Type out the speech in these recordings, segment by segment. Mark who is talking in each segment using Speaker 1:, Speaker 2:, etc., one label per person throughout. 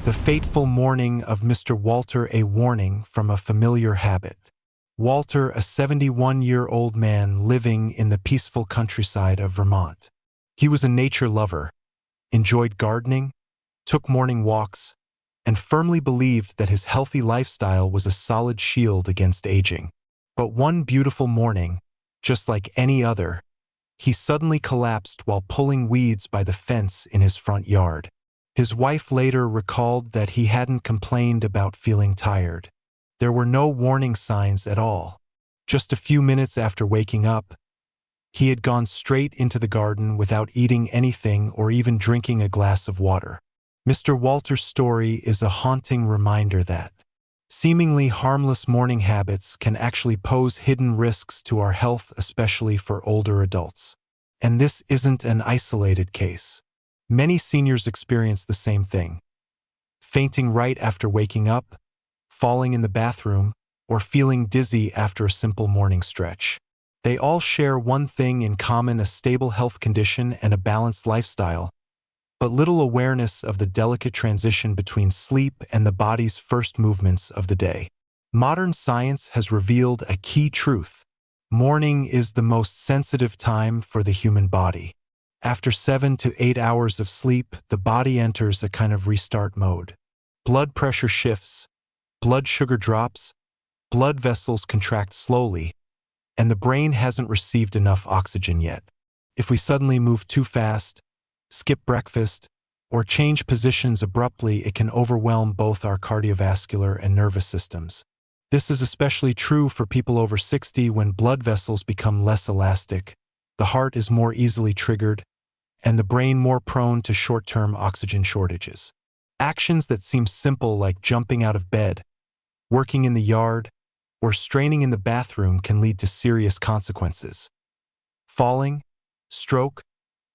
Speaker 1: The fateful morning of Mr. Walter, a warning from a familiar habit. Walter, a 71-year-old man living in the peaceful countryside of Vermont. He was a nature lover, enjoyed gardening, took morning walks, and firmly believed that his healthy lifestyle was a solid shield against aging. But one beautiful morning, just like any other, he suddenly collapsed while pulling weeds by the fence in his front yard. His wife later recalled that he hadn't complained about feeling tired. There were no warning signs at all. Just a few minutes after waking up, he had gone straight into the garden without eating anything or even drinking a glass of water. Mr. Walter's story is a haunting reminder that seemingly harmless morning habits can actually pose hidden risks to our health, especially for older adults. And this isn't an isolated case. Many seniors experience the same thing: fainting right after waking up, falling in the bathroom, or feeling dizzy after a simple morning stretch. They all share one thing in common: a stable health condition and a balanced lifestyle, but little awareness of the delicate transition between sleep and the body's first movements of the day. Modern science has revealed a key truth. Morning is the most sensitive time for the human body. After 7 to 8 hours of sleep, the body enters a kind of restart mode. Blood pressure shifts, blood sugar drops, blood vessels contract slowly, and the brain hasn't received enough oxygen yet. If we suddenly move too fast, skip breakfast, or change positions abruptly, it can overwhelm both our cardiovascular and nervous systems. This is especially true for people over 60 when blood vessels become less elastic, the heart is more easily triggered, and the brain more prone to short-term oxygen shortages. Actions that seem simple, like jumping out of bed, working in the yard, or straining in the bathroom, can lead to serious consequences. Falling, stroke,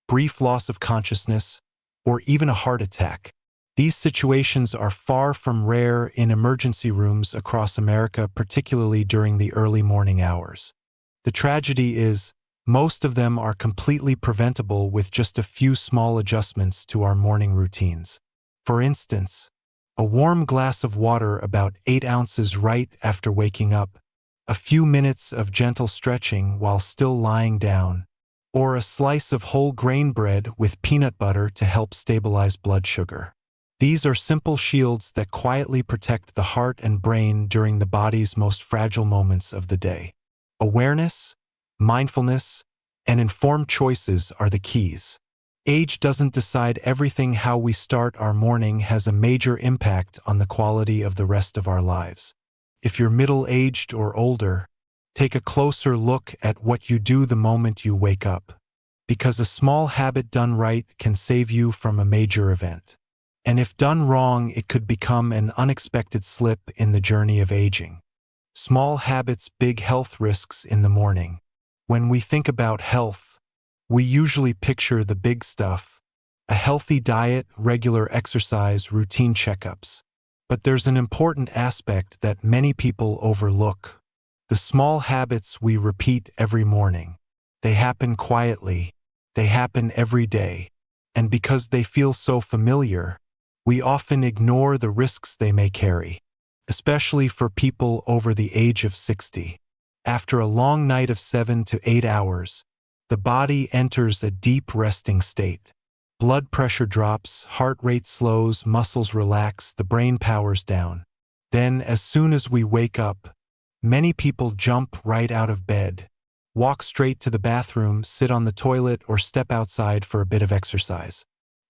Speaker 1: brief loss of consciousness, or even a heart attack. These situations are far from rare in emergency rooms across America, particularly during the early morning hours. The tragedy is, most of them are completely preventable with just a few small adjustments to our morning routines. For instance, a warm glass of water about 8 ounces right after waking up, a few minutes of gentle stretching while still lying down, or a slice of whole grain bread with peanut butter to help stabilize blood sugar. These are simple shields that quietly protect the heart and brain during the body's most fragile moments of the day. Awareness, mindfulness, and informed choices are the keys. Age doesn't decide everything. How we start our morning has a major impact on the quality of the rest of our lives. If you're middle-aged or older, take a closer look at what you do the moment you wake up, because a small habit done right can save you from a major event. And if done wrong, it could become an unexpected slip in the journey of aging. Small habits, big health risks in the morning. When we think about health, we usually picture the big stuff: a healthy diet, regular exercise, routine checkups. But there's an important aspect that many people overlook: the small habits we repeat every morning. They happen quietly, they happen every day, and because they feel so familiar, we often ignore the risks they may carry, especially for people over the age of 60. After a long night of 7 to 8 hours, the body enters a deep resting state. Blood pressure drops, heart rate slows, muscles relax, the brain powers down. Then, as soon as we wake up, many people jump right out of bed, walk straight to the bathroom, sit on the toilet, or step outside for a bit of exercise.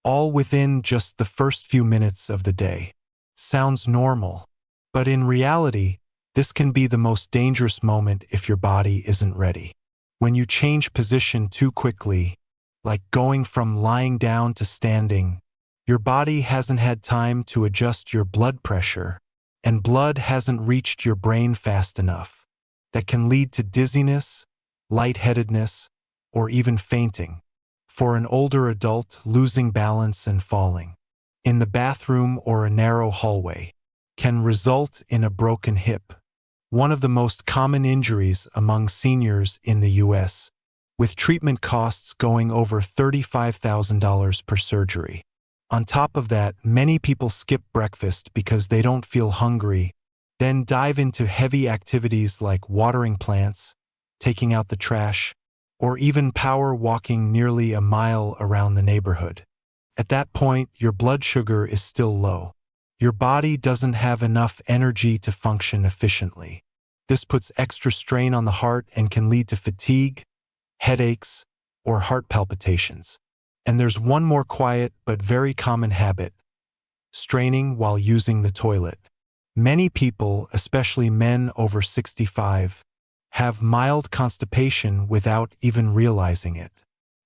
Speaker 1: All within just the first few minutes of the day. Sounds normal, but in reality, this can be the most dangerous moment if your body isn't ready. When you change position too quickly, like going from lying down to standing, your body hasn't had time to adjust your blood pressure, and blood hasn't reached your brain fast enough. That can lead to dizziness, lightheadedness, or even fainting. For an older adult, losing balance and falling in the bathroom or a narrow hallway can result in a broken hip, one of the most common injuries among seniors in the U.S., with treatment costs going over $35,000 per surgery. On top of that, many people skip breakfast because they don't feel hungry, then dive into heavy activities like watering plants, taking out the trash, or even power walking nearly a mile around the neighborhood. At that point, your blood sugar is still low. Your body doesn't have enough energy to function efficiently. This puts extra strain on the heart and can lead to fatigue, headaches, or heart palpitations. And there's one more quiet but very common habit: straining while using the toilet. Many people, especially men over 65, have mild constipation without even realizing it.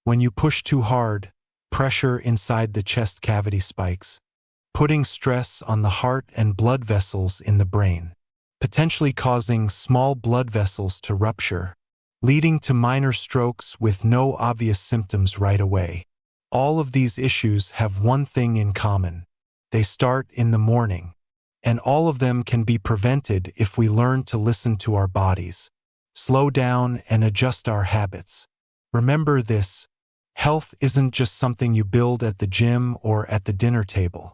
Speaker 1: When you push too hard, pressure inside the chest cavity spikes, putting stress on the heart and blood vessels in the brain, potentially causing small blood vessels to rupture, leading to minor strokes with no obvious symptoms right away. All of these issues have one thing in common: they start in the morning, and all of them can be prevented if we learn to listen to our bodies, slow down, and adjust our habits. Remember this: health isn't just something you build at the gym or at the dinner table.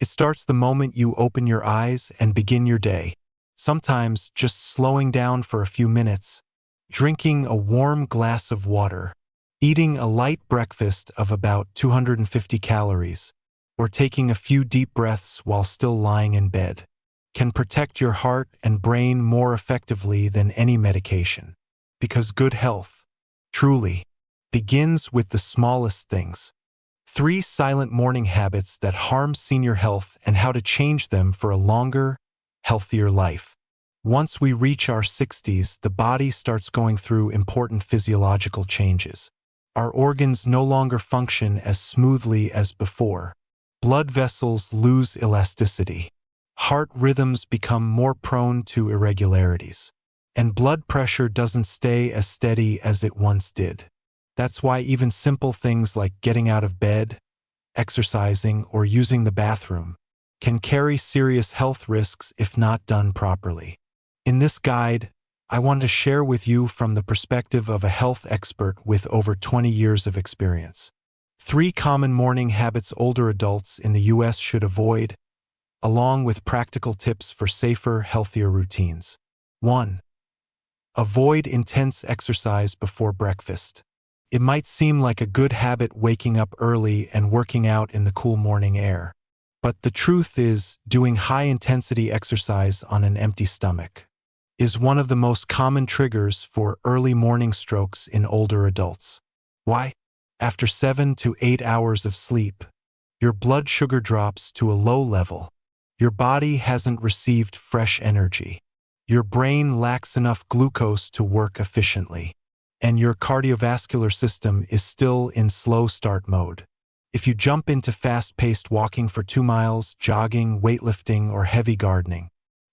Speaker 1: It starts the moment you open your eyes and begin your day. Sometimes just slowing down for a few minutes, drinking a warm glass of water, eating a light breakfast of about 250 calories, or taking a few deep breaths while still lying in bed can protect your heart and brain more effectively than any medication. Because good health, truly, begins with the smallest things. 3 silent morning habits that harm senior health and how to change them for a longer, healthier life. Once we reach our 60s, the body starts going through important physiological changes. Our organs no longer function as smoothly as before. Blood vessels lose elasticity. Heart rhythms become more prone to irregularities. And blood pressure doesn't stay as steady as it once did. That's why even simple things like getting out of bed, exercising, or using the bathroom can carry serious health risks if not done properly. In this guide, I want to share with you from the perspective of a health expert with over 20 years of experience. 3 common morning habits older adults in the US should avoid, along with practical tips for safer, healthier routines. 1. Avoid intense exercise before breakfast. It might seem like a good habit waking up early and working out in the cool morning air. But the truth is, doing high-intensity exercise on an empty stomach is one of the most common triggers for early morning strokes in older adults. Why? After 7 to 8 hours of sleep, your blood sugar drops to a low level. Your body hasn't received fresh energy. Your brain lacks enough glucose to work efficiently, and your cardiovascular system is still in slow start mode. If you jump into fast-paced walking for 2 miles, jogging, weightlifting, or heavy gardening,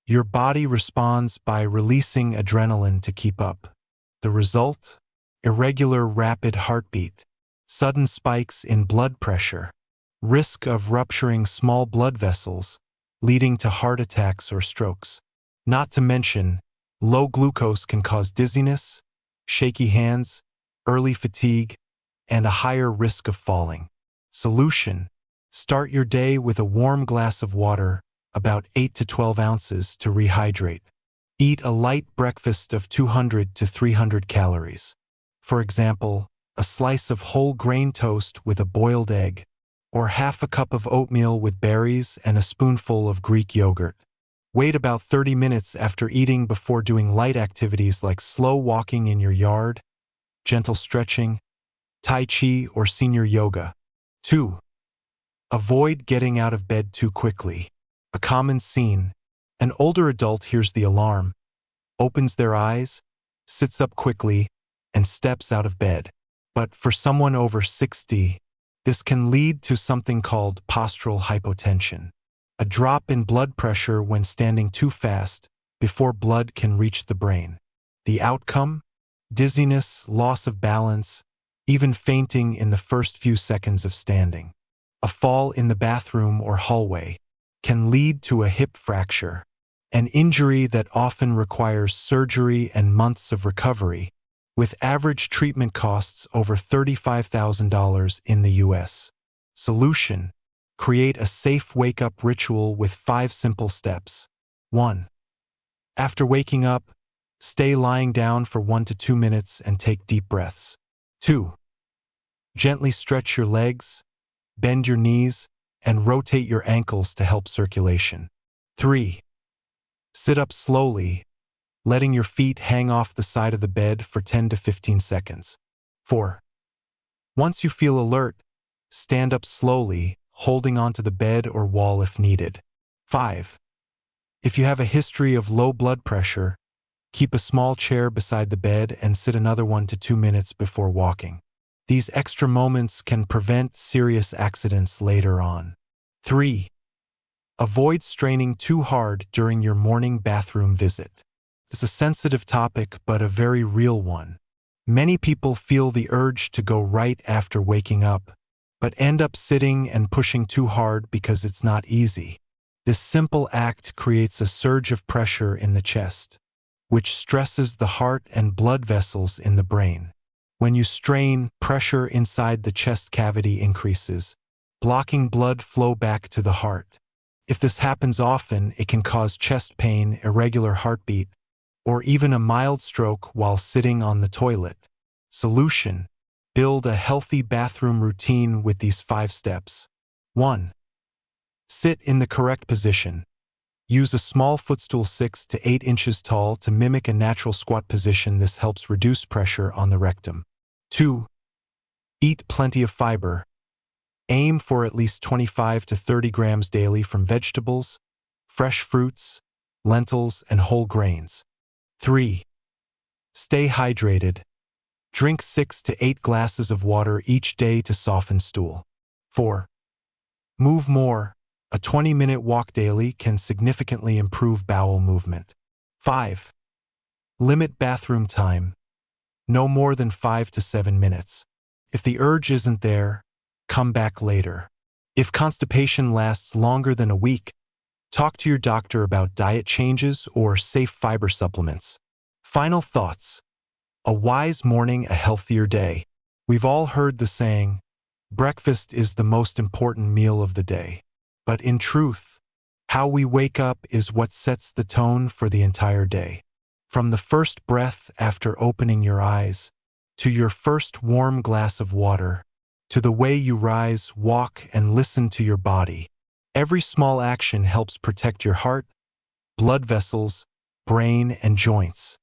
Speaker 1: your body responds by releasing adrenaline to keep up. The result? Irregular rapid heartbeat, sudden spikes in blood pressure, risk of rupturing small blood vessels, leading to heart attacks or strokes. Not to mention, low glucose can cause dizziness, shaky hands, early fatigue, and a higher risk of falling. Solution: start your day with a warm glass of water, about 8 to 12 ounces, to rehydrate. Eat a light breakfast of 200 to 300 calories. For example, a slice of whole grain toast with a boiled egg, or half a cup of oatmeal with berries and a spoonful of Greek yogurt. Wait about 30 minutes after eating before doing light activities like slow walking in your yard, gentle stretching, Tai Chi, or senior yoga. 2. Avoid getting out of bed too quickly. A common scene: an older adult hears the alarm, opens their eyes, sits up quickly, and steps out of bed. But for someone over 60, this can lead to something called postural hypotension, a drop in blood pressure when standing too fast before blood can reach the brain. The outcome? Dizziness, loss of balance, even fainting in the first few seconds of standing. A fall in the bathroom or hallway can lead to a hip fracture, an injury that often requires surgery and months of recovery, with average treatment costs over $35,000 in the US. Solution: Create a safe wake-up ritual with 5 simple steps. 1. After waking up, stay lying down for 1 to 2 minutes and take deep breaths. 2. Gently stretch your legs, bend your knees, and rotate your ankles to help circulation. 3. Sit up slowly, letting your feet hang off the side of the bed for 10 to 15 seconds. 4. Once you feel alert, stand up slowly, holding onto the bed or wall if needed. 5. If you have a history of low blood pressure, keep a small chair beside the bed and sit another 1 to 2 minutes before walking. These extra moments can prevent serious accidents later on. 3. Avoid straining too hard during your morning bathroom visit. It's a sensitive topic, but a very real one. Many people feel the urge to go right after waking up, but end up sitting and pushing too hard because it's not easy. This simple act creates a surge of pressure in the chest, which stresses the heart and blood vessels in the brain. When you strain, pressure inside the chest cavity increases, blocking blood flow back to the heart. If this happens often, it can cause chest pain, irregular heartbeat, or even a mild stroke while sitting on the toilet. Solution: build a healthy bathroom routine with these 5 steps. 1. Sit in the correct position. Use a small footstool 6 to 8 inches tall to mimic a natural squat position. This helps reduce pressure on the rectum. 2. Eat plenty of fiber. Aim for at least 25 to 30 grams daily from vegetables, fresh fruits, lentils, and whole grains. 3. Stay hydrated. Drink 6 to 8 glasses of water each day to soften stool. 4. Move more. A 20-minute walk daily can significantly improve bowel movement. 5. Limit bathroom time. No more than 5 to 7 minutes. If the urge isn't there, come back later. If constipation lasts longer than a week, talk to your doctor about diet changes or safe fiber supplements. Final thoughts. A wise morning, a healthier day. We've all heard the saying, breakfast is the most important meal of the day. But in truth, how we wake up is what sets the tone for the entire day. From the first breath after opening your eyes, to your first warm glass of water, to the way you rise, walk, and listen to your body. Every small action helps protect your heart, blood vessels, brain, and joints.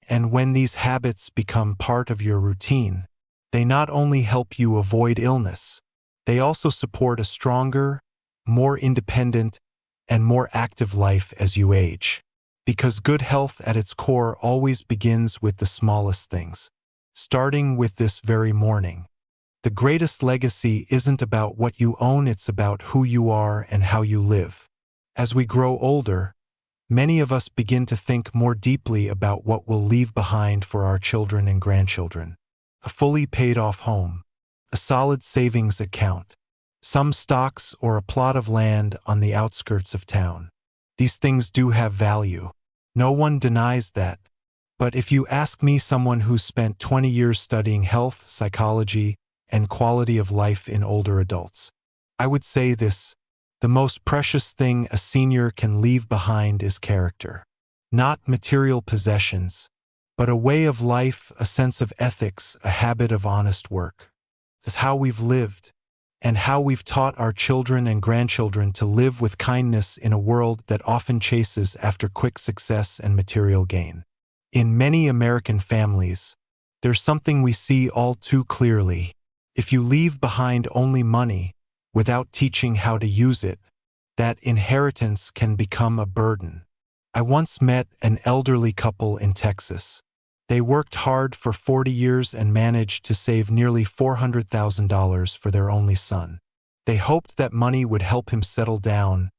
Speaker 1: And when these habits become part of your routine, they not only help you avoid illness, they also support a stronger, more independent, and more active life as you age. Because good health at its core always begins with the smallest things. Starting with this very morning. The greatest legacy isn't about what you own, it's about who you are and how you live. As we grow older, many of us begin to think more deeply about what we'll leave behind for our children and grandchildren. A fully paid-off home, a solid savings account, some stocks, or a plot of land on the outskirts of town. These things do have value. No one denies that. But if you ask me, someone who's spent 20 years studying health, psychology, and quality of life in older adults, I would say this: the most precious thing a senior can leave behind is character. Not material possessions, but a way of life, a sense of ethics, a habit of honest work. It's how we've lived, and how we've taught our children and grandchildren to live with kindness in a world that often chases after quick success and material gain. In many American families, there's something we see all too clearly. If you leave behind only money, without teaching how to use it, that inheritance can become a burden. I once met an elderly couple in Texas. They worked hard for 40 years and managed to save nearly $400,000 for their only son. They hoped that money would help him settle down,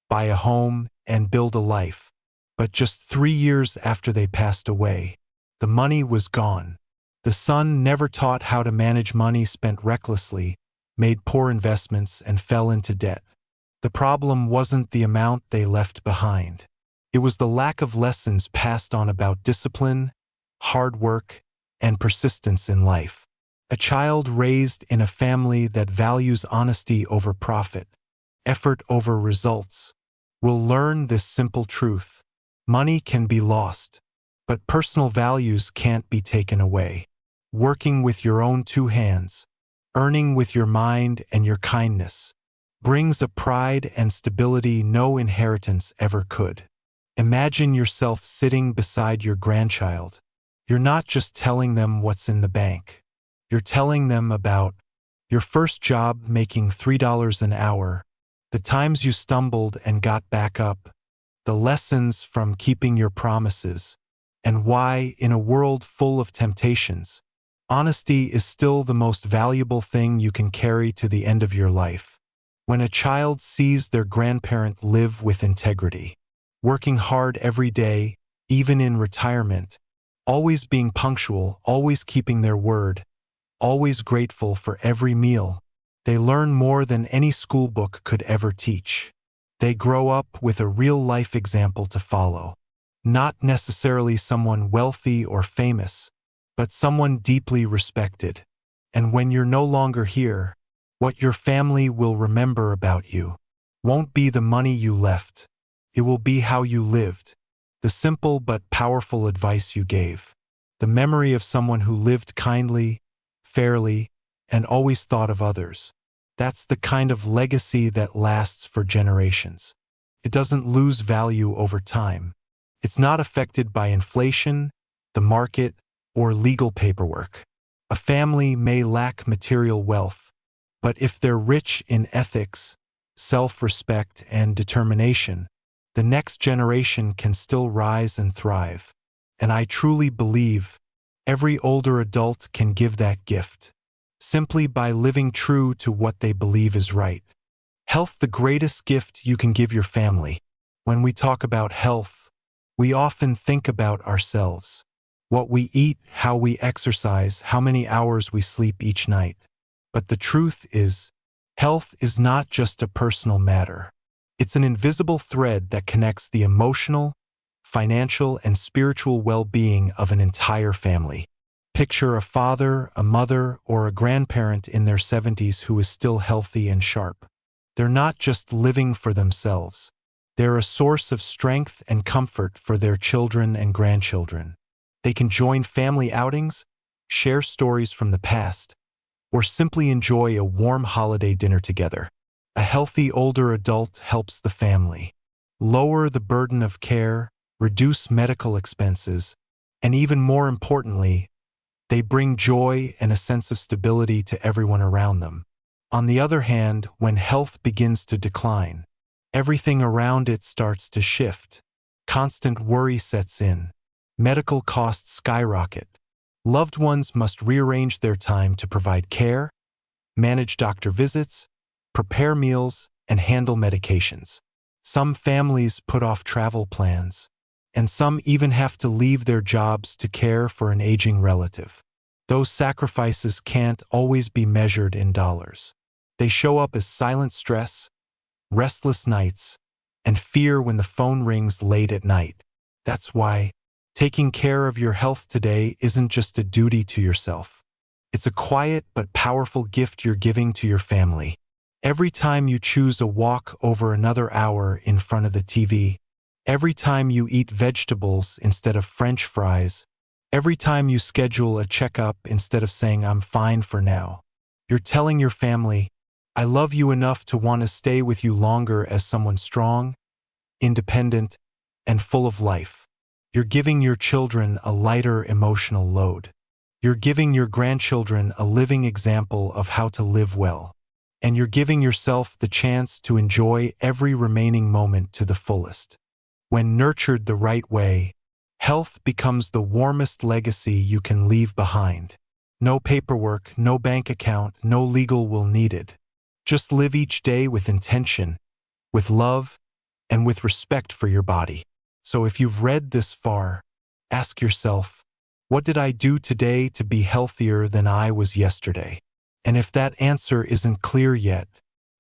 Speaker 1: buy a home, and build a life. But just 3 years after they passed away, the money was gone. The son, never taught how to manage money, spent recklessly, made poor investments, and fell into debt. The problem wasn't the amount they left behind. It was the lack of lessons passed on about discipline, hard work, and persistence in life. A child raised in a family that values honesty over profit effort over results, will learn this simple truth. Money can be lost, but personal values can't be taken away. Working with your own two hands, earning with your mind and your kindness, brings a pride and stability no inheritance ever could. Imagine yourself sitting beside your grandchild. You're not just telling them what's in the bank. You're telling them about your first job making $3 an hour, the times you stumbled and got back up, the lessons from keeping your promises, and why, in a world full of temptations, honesty is still the most valuable thing you can carry to the end of your life. When a child sees their grandparent live with integrity, working hard every day, even in retirement, always being punctual, always keeping their word, always grateful for every meal, they learn more than any school book could ever teach. They grow up with a real-life example to follow. Not necessarily someone wealthy or famous, but someone deeply respected. And when you're no longer here, what your family will remember about you won't be the money you left. It will be how you lived, the simple but powerful advice you gave, the memory of someone who lived kindly, fairly, and always thought of others. That's the kind of legacy that lasts for generations. It doesn't lose value over time. It's not affected by inflation, the market, or legal paperwork. A family may lack material wealth, but if they're rich in ethics, self-respect, and determination, the next generation can still rise and thrive. And I truly believe every older adult can give that gift, simply by living true to what they believe is right. Health, the greatest gift you can give your family. When we talk about health, we often think about ourselves. What we eat, how we exercise, how many hours we sleep each night. But the truth is, health is not just a personal matter. It's an invisible thread that connects the emotional, financial, and spiritual well-being of an entire family. Picture a father, a mother, or a grandparent in their 70s who is still healthy and sharp. They're not just living for themselves. They're a source of strength and comfort for their children and grandchildren. They can join family outings, share stories from the past, or simply enjoy a warm holiday dinner together. A healthy older adult helps the family lower the burden of care, reduce medical expenses, and even more importantly, they bring joy and a sense of stability to everyone around them. On the other hand, when health begins to decline, everything around it starts to shift. Constant worry sets in. Medical costs skyrocket. Loved ones must rearrange their time to provide care, manage doctor visits, prepare meals, and handle medications. Some families put off travel plans, and some even have to leave their jobs to care for an aging relative. Those sacrifices can't always be measured in dollars. They show up as silent stress, restless nights, and fear when the phone rings late at night. That's why taking care of your health today isn't just a duty to yourself. It's a quiet but powerful gift you're giving to your family. Every time you choose a walk over another hour in front of the TV, every time you eat vegetables instead of French fries, every time you schedule a checkup instead of saying I'm fine for now, you're telling your family, I love you enough to want to stay with you longer as someone strong, independent, and full of life. You're giving your children a lighter emotional load. You're giving your grandchildren a living example of how to live well. And you're giving yourself the chance to enjoy every remaining moment to the fullest. When nurtured the right way, health becomes the warmest legacy you can leave behind. No paperwork, no bank account, no legal will needed. Just live each day with intention, with love, and with respect for your body. So if you've read this far, ask yourself, what did I do today to be healthier than I was yesterday? And if that answer isn't clear yet,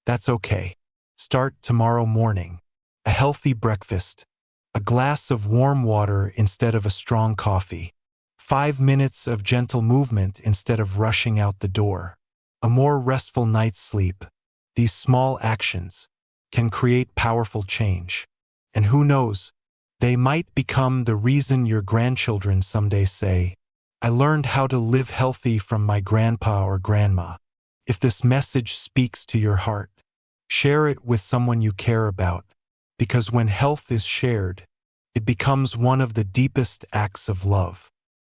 Speaker 1: that's okay. Start tomorrow morning. A healthy breakfast, a glass of warm water instead of a strong coffee, 5 minutes of gentle movement instead of rushing out the door, a more restful night's sleep. These small actions, can create powerful change. And who knows, they might become the reason your grandchildren someday say, "I learned how to live healthy from my grandpa or grandma." If this message speaks to your heart, share it with someone you care about, because when health is shared, it becomes one of the deepest acts of love.